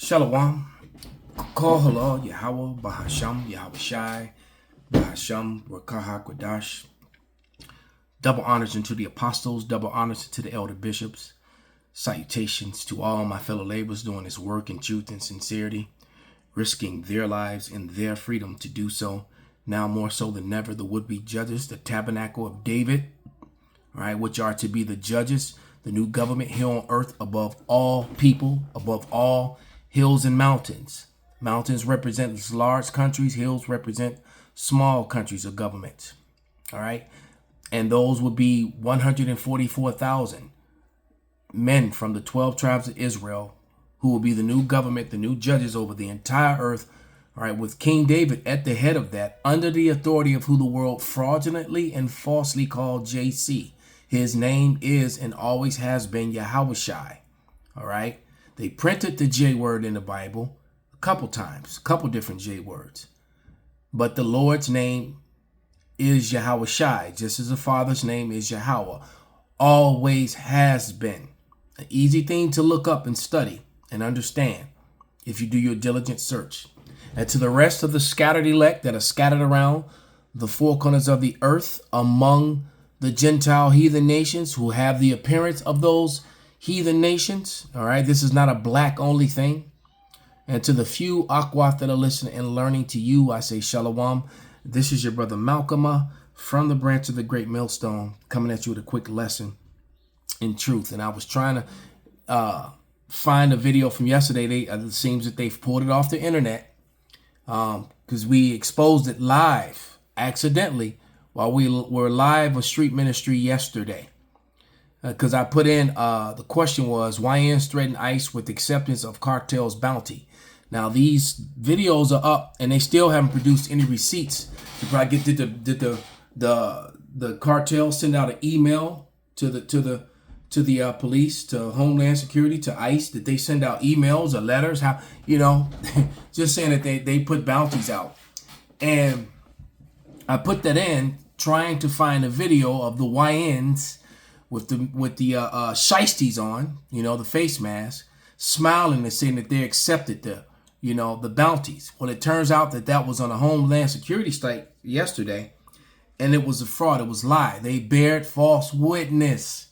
Shalom. Call halal Yahweh Bahasham Yahweh Shai Bahasham Rakaha Kwadash. Double honors unto the apostles, double honors to the elder bishops. Salutations to all my fellow laborers doing this work in truth and sincerity, risking their lives and their freedom to do so. Now more so than ever, the would-be judges, the tabernacle of David, right, which are to be the judges, the new government here on earth above all people, above all hills and mountains. Mountains represent large countries. Hills represent small countries of government. All right. And those would be 144,000 men from the 12 tribes of Israel who will be the new government, the new judges over the entire earth. All right. With King David at the head of that, under the authority of who the world fraudulently and falsely called JC. His name is and always has been Yahweh Shai. All right. They printed the J word in the Bible a couple times, a couple different J words. But the Lord's name is Yahweh Shai, just as the Father's name is Yahweh. Always has been. An easy thing to look up and study and understand if you do your diligent search. And to the rest of the scattered elect that are scattered around the four corners of the earth among the Gentile heathen nations who have the appearance of those heathen nations, all right, this is not a black only thing. And to the few Akwaf that are listening and learning to you, I say shalom. This is your brother Malcolm from the branch of the Great Millstone, coming at you with a quick lesson in truth. And I was trying to find a video from yesterday. It seems that they've pulled it off the internet because we exposed it live accidentally while we were live with Street Ministry yesterday. Because I put in, the question was, YNs threaten ICE with acceptance of cartel's bounty. Now, these videos are up, and they still haven't produced any receipts. You probably did the cartel send out an email to the police, to Homeland Security, to ICE? Did they send out emails or letters? How, just saying that they put bounties out. And I put that in, trying to find a video of the YNs with the shiesties on, the face mask, smiling and saying that they accepted the bounties. Well, it turns out that was on a Homeland Security site yesterday, and it was a fraud. It was lie. They bared false witness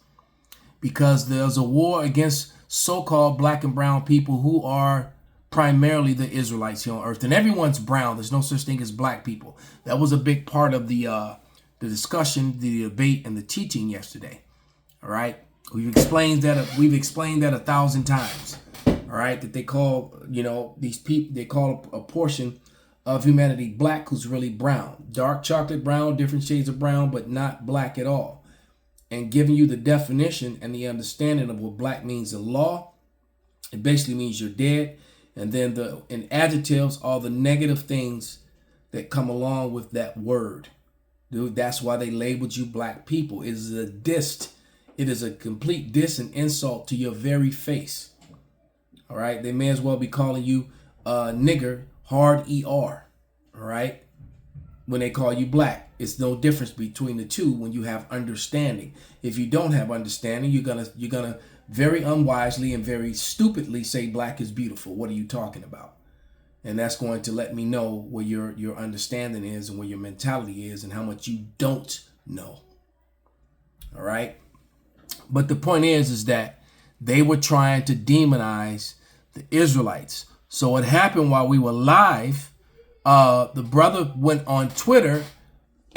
because there's a war against so-called black and brown people who are primarily the Israelites here on earth. And everyone's brown. There's no such thing as black people. That was a big part of the discussion, the debate, and the teaching yesterday. All right. We've explained that 1,000 times. All right. That they call, these people, they call a portion of humanity black who's really brown. Dark chocolate brown, different shades of brown, but not black at all. And giving you the definition and the understanding of what black means in law. It basically means you're dead. And then in adjectives, all the negative things that come along with that word. Dude, that's why they labeled you black people. It is a diss. It is a complete diss and insult to your very face. All right. They may as well be calling you nigger, hard ER. All right. When they call you black, it's no difference between the two when you have understanding. If you don't have understanding, you're gonna very unwisely and very stupidly say black is beautiful. What are you talking about? And that's going to let me know where your understanding is and where your mentality is and how much you don't know. All right. But the point is that they were trying to demonize the Israelites. So what happened while we were live, the brother went on Twitter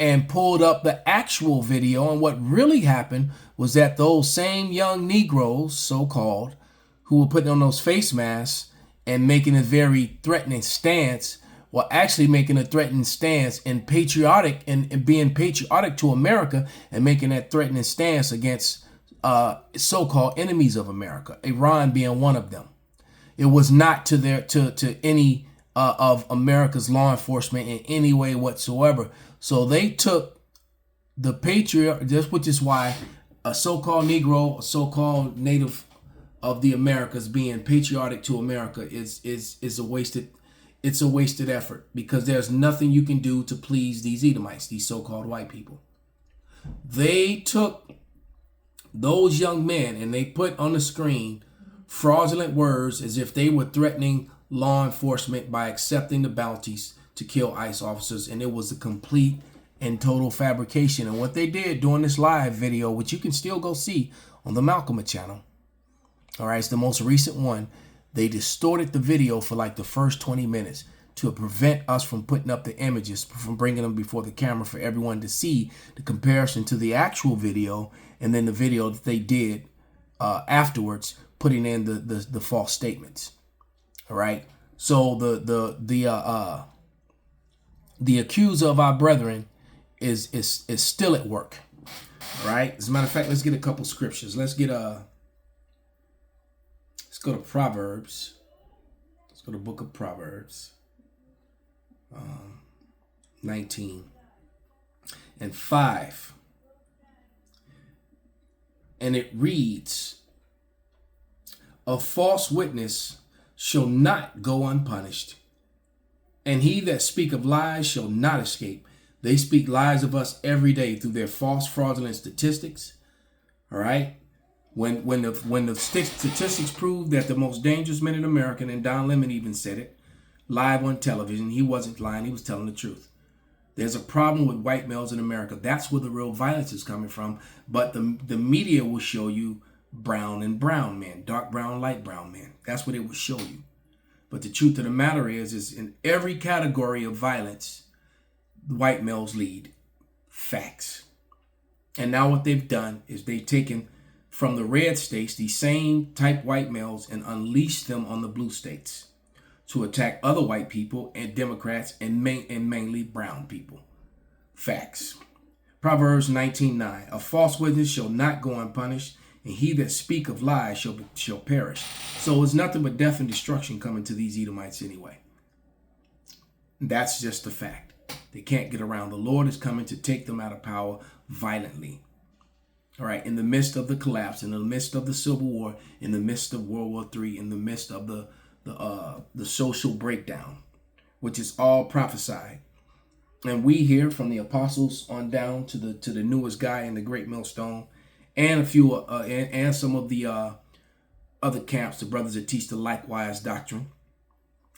and pulled up the actual video. And what really happened was that those same young Negroes, so-called, who were putting on those face masks and making a very threatening stance, were actually making a threatening stance and patriotic and being patriotic to America and making that threatening stance against so-called enemies of America, Iran being one of them. It was not to any of America's law enforcement in any way whatsoever. So they took the patriot, which is why a so-called Negro, a so-called native of the Americas being patriotic to America is a wasted effort, because there's nothing you can do to please these Edomites, these so-called white people. They took those young men and they put on the screen fraudulent words as if they were threatening law enforcement by accepting the bounties to kill ICE officers, and it was a complete and total fabrication. And what they did during this live video, which you can still go see on the Malcolm channel, all right, it's the most recent one, they distorted the video for like the first 20 minutes to prevent us from putting up the images, from bringing them before the camera for everyone to see the comparison to the actual video, and then the video that they did afterwards, putting in the false statements. All right. So the accuser of our brethren is still at work. All right. As a matter of fact, let's get a couple scriptures. Let's go to Proverbs. Let's go to the book of Proverbs 19:5. And it reads, a false witness shall not go unpunished, and he that speak of lies shall not escape. They speak lies of us every day through their false fraudulent statistics. All right. When the statistics prove that the most dangerous men in America, and Don Lemon even said it live on television, he wasn't lying, he was telling the truth. There's a problem with white males in America. That's where the real violence is coming from. But the media will show you brown and brown men, dark brown, light brown men. That's what it will show you. But the truth of the matter is in every category of violence, white males lead. Facts. And now what they've done is they've taken from the red states these same type white males and unleashed them on the blue states to attack other white people and Democrats and mainly brown people. Facts. Proverbs 19:9. A false witness shall not go unpunished, and he that speak of lies shall perish. So it's nothing but death and destruction coming to these Edomites anyway. That's just the fact. They can't get around. The Lord is coming to take them out of power violently. All right, in the midst of the collapse, in the midst of the Civil War, in the midst of World War III, in the midst of the social breakdown, which is all prophesied. And we hear from the apostles on down to the newest guy in the Great Millstone, and a few and some of the other camps, the brothers that teach the likewise doctrine,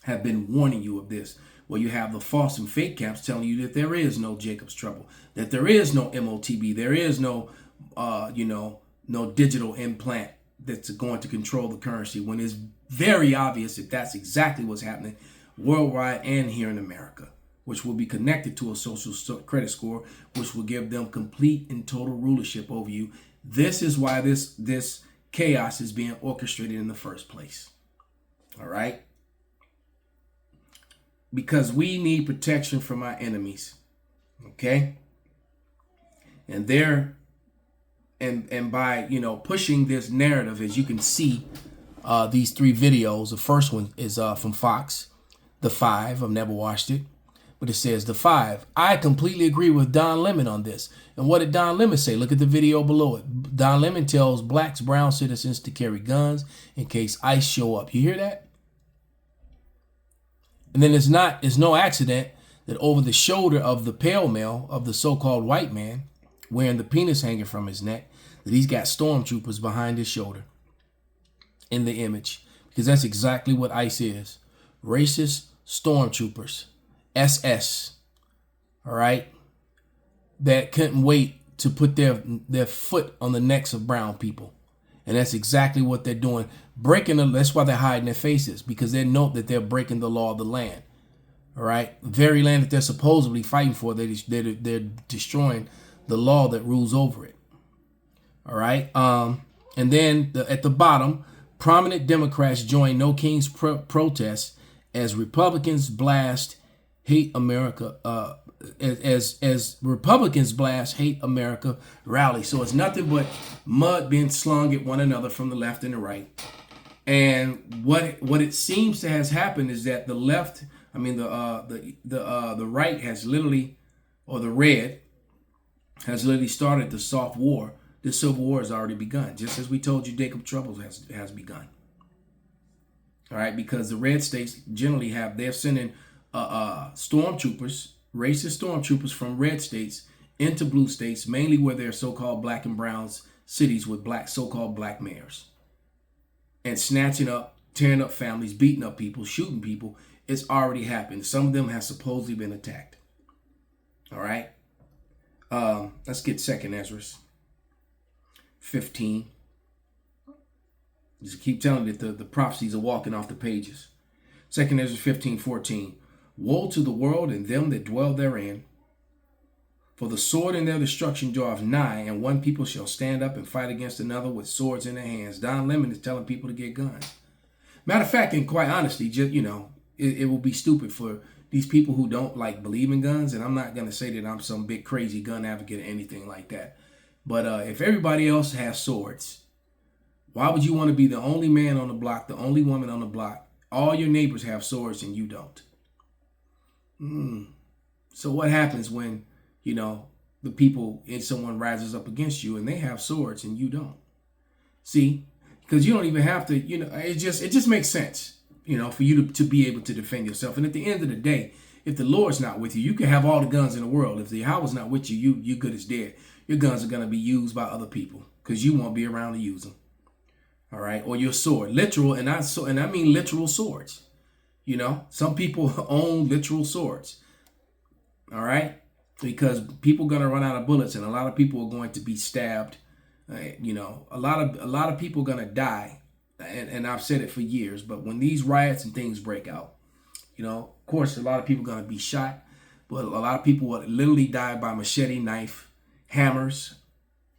have been warning you of this. Well, you have the false and fake camps telling you that there is no Jacob's trouble, that there is no MOTB, there is no no digital implant that's going to control the currency, when it's very obvious that that's exactly what's happening worldwide and here in America, which will be connected to a social credit score, which will give them complete and total rulership over you. This is why this chaos is being orchestrated in the first place. All right? Because we need protection from our enemies. Okay? And by pushing this narrative, as you can see, these three videos. The first one is from Fox, The Five. I've never watched it, but it says The Five. I completely agree with Don Lemon on this. And what did Don Lemon say? Look at the video below it. Don Lemon tells blacks, brown citizens to carry guns in case ICE show up. You hear that? And then it's no accident that over the shoulder of the pale male, of the so-called white man, wearing the penis hanging from his neck, that he's got stormtroopers behind his shoulder in the image, because that's exactly what ICE is. Racist stormtroopers, SS, all right, that couldn't wait to put their foot on the necks of brown people. And that's exactly what they're doing. That's why they're hiding their faces, because they know that they're breaking the law of the land. All right. The very land that they're supposedly fighting for, they're destroying the law that rules over it. All right. And then at the bottom, prominent Democrats join No King's protests as Republicans blast hate America. As Republicans blast hate America rally. So it's nothing but mud being slung at one another from the left and the right. And what it seems to has happened is that the left, the right has literally, or the red has literally started the soft war. The Civil War has already begun, just as we told you Jacob Troubles has begun. All right, because the red states generally they're sending stormtroopers, racist stormtroopers from red states into blue states, mainly where they're so-called black and brown cities with so-called black mayors. and snatching up, tearing up families, beating up people, shooting people. It's already happened. Some of them have supposedly been attacked. All right. Let's get 2nd Ezra 15. Just keep telling you that the prophecies are walking off the pages. 2nd Ezra 15:14. Woe to the world and them that dwell therein, for the sword in their destruction draweth nigh, and one people shall stand up and fight against another with swords in their hands. Don Lemon is telling people to get guns. Matter of fact, and quite honestly, just it will be stupid for these people who don't believe in guns. And I'm not gonna say that I'm some big crazy gun advocate or anything like that. But if everybody else has swords, why would you want to be the only man on the block, the only woman on the block? All your neighbors have swords and you don't. So what happens when, the people, if someone rises up against you and they have swords and you don't? See, because you don't even have to, it just makes sense, for you to be able to defend yourself. And at the end of the day, if the Lord's not with you, you can have all the guns in the world. If the Yahweh's not with you, you good as dead. Your guns are going to be used by other people because you won't be around to use them. All right. Or your sword, literal. And I mean literal swords. Some people own literal swords. All right. Because people are going to run out of bullets and a lot of people are going to be stabbed. A lot of people are going to die. And I've said it for years. But when these riots and things break out, of course, a lot of people are going to be shot. But a lot of people will literally die by machete, knife, hammers.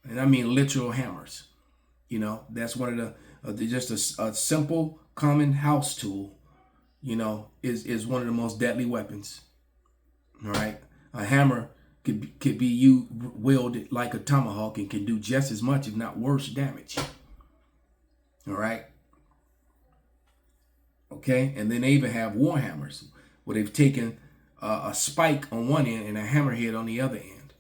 And I mean literal hammers. That's one of just a simple, common house tool, is one of the most deadly weapons. All right. A hammer could be wielded like a tomahawk and can do just as much, if not worse, damage. All right. Okay. And then they even have war hammers where they've taken a spike on one end and a hammerhead on the other end,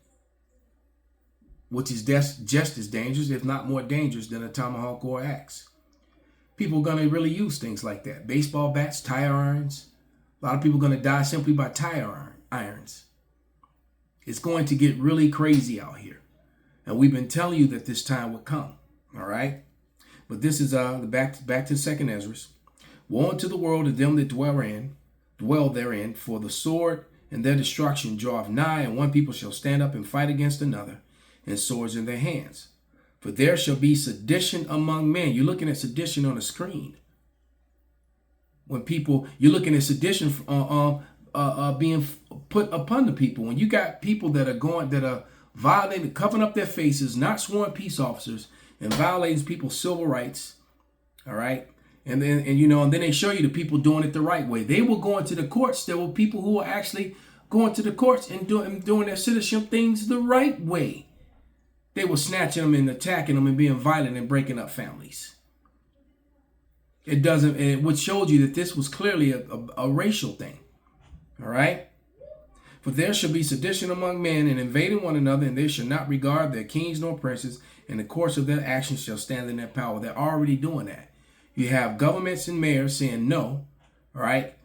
which is just as dangerous, if not more dangerous, than a tomahawk or axe. People are going to really use things like that. Baseball bats, tire irons. A lot of people are going to die simply by tire irons. It's going to get really crazy out here. And we've been telling you that this time would come. All right? But this is back to 2nd Ezra. Woe unto the world and them that dwell therein, for the sword and their destruction draweth nigh, and one people shall stand up and fight against another, and swords in their hands. For there shall be sedition among men. You're looking at sedition on the screen. You're looking at sedition being put upon the people. When you got people that are violating, covering up their faces, not sworn peace officers, and violating people's civil rights. All right. And then they show you the people doing it the right way. They will go into the courts. There were people who were actually going to the courts and doing their citizenship things the right way. They were snatching them and attacking them and being violent and breaking up families. Which showed you that this was clearly a racial thing. All right. For there shall be sedition among men, and invading one another, and they shall not regard their kings nor princes, and the course of their actions shall stand in their power. They're already doing that. You have governments and mayors saying no. All right.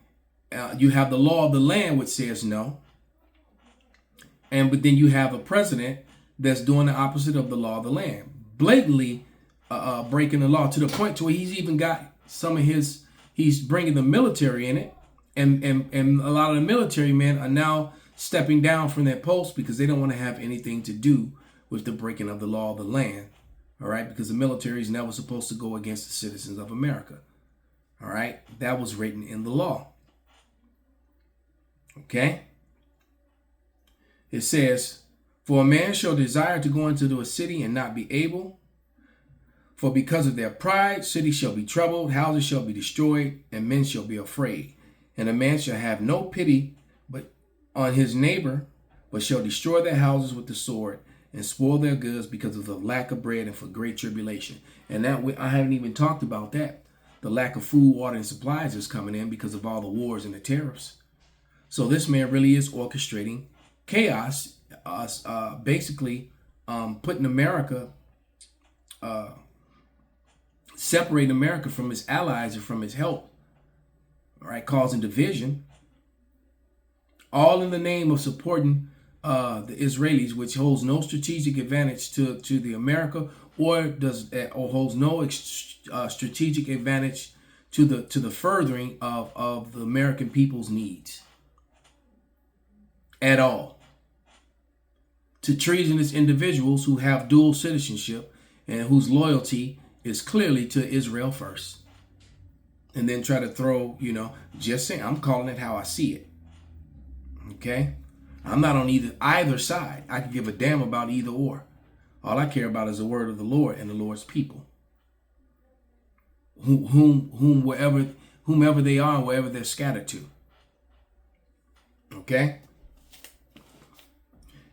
You have the law of the land, which says no. But then you have a president that's doing the opposite of the law of the land, blatantly breaking the law to the point to where he's even got he's bringing the military in it, and a lot of the military men are now stepping down from their posts because they don't want to have anything to do with the breaking of the law of the land. All right, because the military is never supposed to go against the citizens of America. All right, that was written in the law. Okay, it says, for a man shall desire to go into a city and not be able, for because of their pride, cities shall be troubled, houses shall be destroyed, and men shall be afraid. And a man shall have no pity but on his neighbor, but shall destroy their houses with the sword, and spoil their goods because of the lack of bread and for great tribulation. And that I haven't even talked about that. The lack of food, water, and supplies is coming in because of all the wars and the tariffs. So this man really is orchestrating chaos, basically putting America, separating America from its allies and from its help, all right, causing division, all in the name of supporting the Israelis, which holds no strategic advantage to the America or holds no strategic advantage to the furthering of the American people's needs at all. To treasonous individuals who have dual citizenship and whose loyalty is clearly to Israel first. And then try to throw, just saying, I'm calling it how I see it. Okay? I'm not on either side. I can give a damn about either or. All I care about is the word of the Lord and the Lord's people. Whomever they are, wherever they're scattered to. Okay?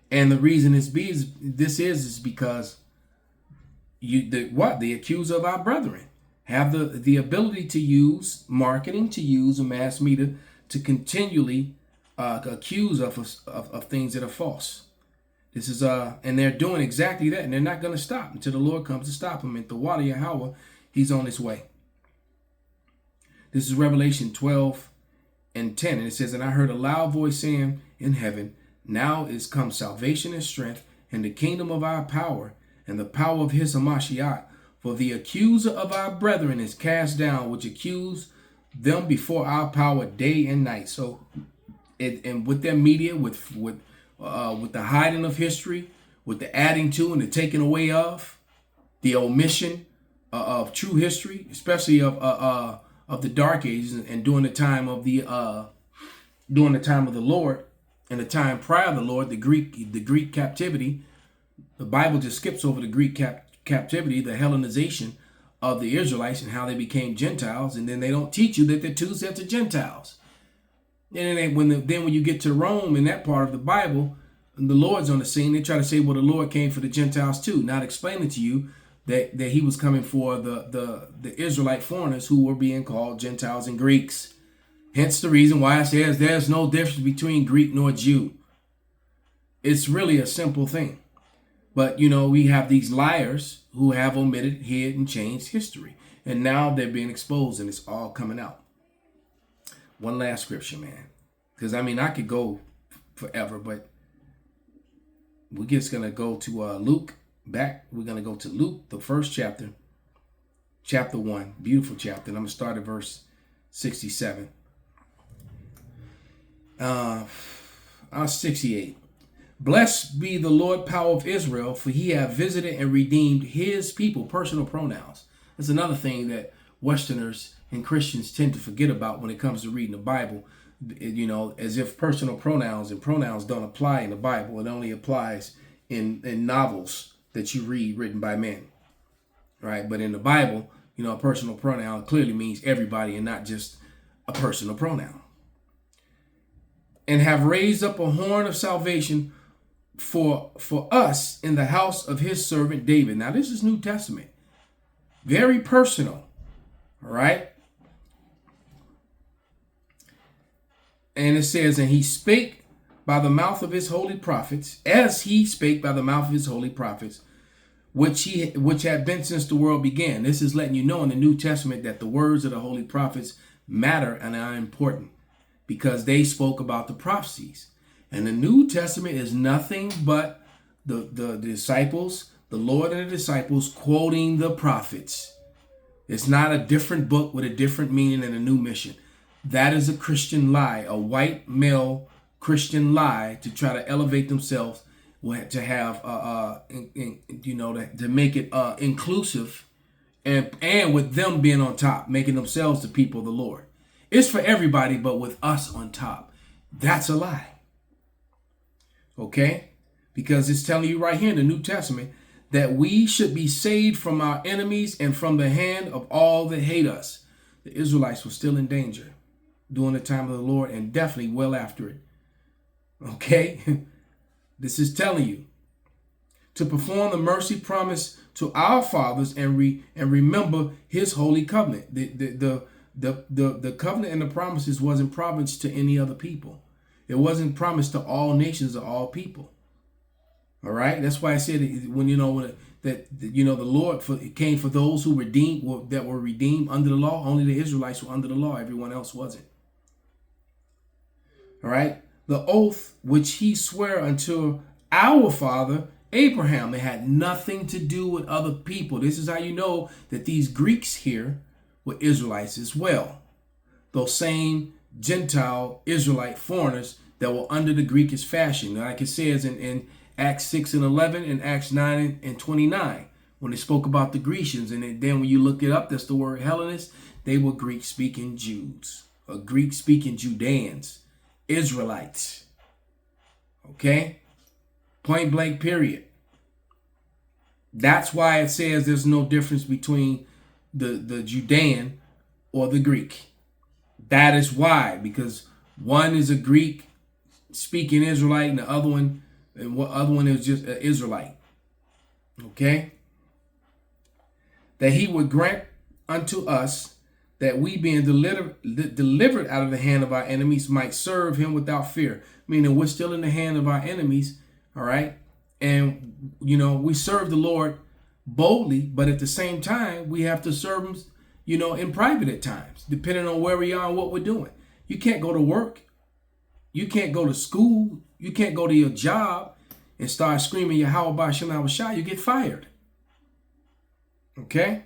And the reason this is because the accuser of our brethren have the ability to use marketing, to use a mass media to continually accuse of things that are false. This is and they're doing exactly that, and they're not going to stop until the Lord comes to stop them. And the water Yahweh, he's on his way. This is Revelation 12:10, and it says, "And I heard a loud voice saying in heaven, now is come salvation and strength, and the kingdom of our power, and the power of his Hamashiach. For the accuser of our brethren is cast down, which accused them before our power day and night." So, and with their media, with the hiding of history, with the adding to and the taking away of, the omission of true history, especially of the Dark Ages, and during the time of the Lord, and the time prior to the Lord, the Greek captivity. The Bible just skips over the Greek captivity, the Hellenization of the Israelites and how they became Gentiles, and then they don't teach you that they're two sets of Gentiles. And then when you get to Rome in that part of the Bible, and the Lord's on the scene, they try to say, well, the Lord came for the Gentiles too, not explaining to you that he was coming for the Israelite foreigners who were being called Gentiles and Greeks. Hence the reason why it says there's no difference between Greek nor Jew. It's really a simple thing. But, we have these liars who have omitted, hid, and changed history. And now they're being exposed, and it's all coming out. One last scripture, man. Because, I could go forever, but we're just going to go to Luke back. We're going to go to Luke, the first chapter, chapter 1. Beautiful chapter. And I'm going to start at verse 67. 68. Blessed be the Lord power of Israel, for he hath visited and redeemed his people. Personal pronouns. That's another thing that Westerners and Christians tend to forget about when it comes to reading the Bible. As if personal pronouns and pronouns don't apply in the Bible. It only applies in novels that you read written by men. Right? But in the Bible, a personal pronoun clearly means everybody and not just a personal pronoun. And have raised up a horn of salvation for us in the house of his servant David. Now, this is New Testament. Very personal. All right. And it says, and he spake by the mouth of his holy prophets, as he spake by the mouth of his holy prophets, which had been since the world began. This is letting you know in the New Testament that the words of the holy prophets matter and are important, because they spoke about the prophecies. And the New Testament is nothing but the disciples, the Lord and the disciples quoting the prophets. It's not a different book with a different meaning and a new mission. That is a Christian lie, a white male Christian lie to try to elevate themselves, to have, to make it inclusive, and with them being on top, making themselves the people of the Lord. It's for everybody, but with us on top. That's a lie. Okay? Because it's telling you right here in the New Testament that we should be saved from our enemies and from the hand of all that hate us. The Israelites were still in danger during the time of the Lord, and definitely well after it. Okay? This is telling you to perform the mercy promise to our fathers and remember his holy covenant. The covenant and the promises wasn't promised to any other people. It wasn't promised to all nations or all people. All right, that's why I said the Lord came for those who were redeemed under the law. Only the Israelites were under the law. Everyone else wasn't. All right, the oath which he sware unto our father Abraham. It had nothing to do with other people. This is how you know that these Greeks here were Israelites as well. Those same Gentile Israelite foreigners that were under the Greekish fashion. Like it says in Acts 6 and 11 and Acts 9 and 29, when they spoke about the Grecians. And then when you look it up, that's the word Hellenist. They were Greek-speaking Jews, or Greek-speaking Judeans, Israelites. Okay? Point blank, period. That's why it says there's no difference between the Judean or the Greek. That is why, because one is a Greek speaking Israelite and the other one is just an Israelite. Okay? That he would grant unto us that we being delivered out of the hand of our enemies might serve him without fear. Meaning we're still in the hand of our enemies, all right? And, we serve the Lord boldly, but at the same time, we have to serve him, in private at times, depending on where we are and what we're doing. You can't go to work. You can't go to school. You can't go to your job and start screaming Yahweh Ba'ashem Yahushua. You get fired. Okay?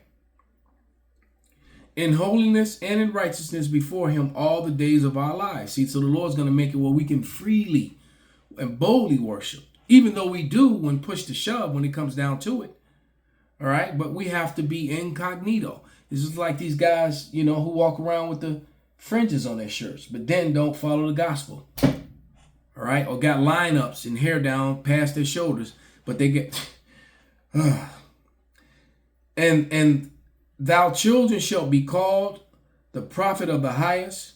In holiness and in righteousness before him all the days of our lives. See, so the Lord's going to make it where we can freely and boldly worship. Even though we do when push to shove, when it comes down to it. All right? But we have to be incognito. This is like these guys, who walk around with the fringes on their shirts, but then don't follow the gospel. All right? Or got lineups and hair down past their shoulders, but they get... And thou children shalt be called the prophet of the highest,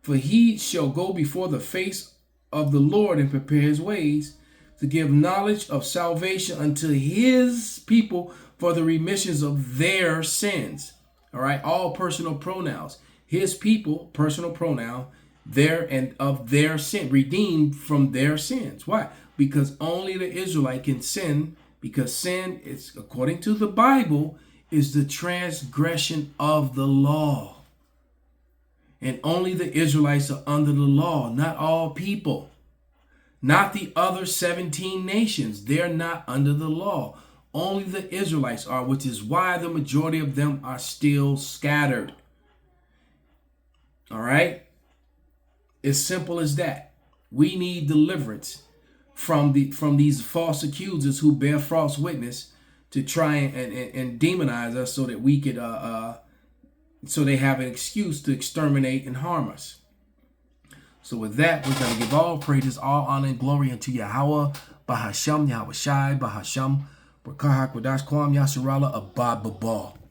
for he shall go before the face of the Lord and prepare his ways, to give knowledge of salvation unto his people for the remissions of their sins. All right, all personal pronouns. His people, personal pronoun, their and of their sin, redeemed from their sins. Why? Because only the Israelite can sin, because sin is, according to the Bible, is the transgression of the law. And only the Israelites are under the law, not all people. Not the other 17 nations. They're not under the law. Only the Israelites are, which is why the majority of them are still scattered. All right? As simple as that. We need deliverance from these false accusers who bear false witness to try and demonize us so that we could so they have an excuse to exterminate and harm us. So with that, we're going to give all praises, all honor, and glory unto Yahweh, Bahasham, Yahweh Shai, Bahasham, Rakahak, Wadash, Kwam, Yasharala, Abad, Babal.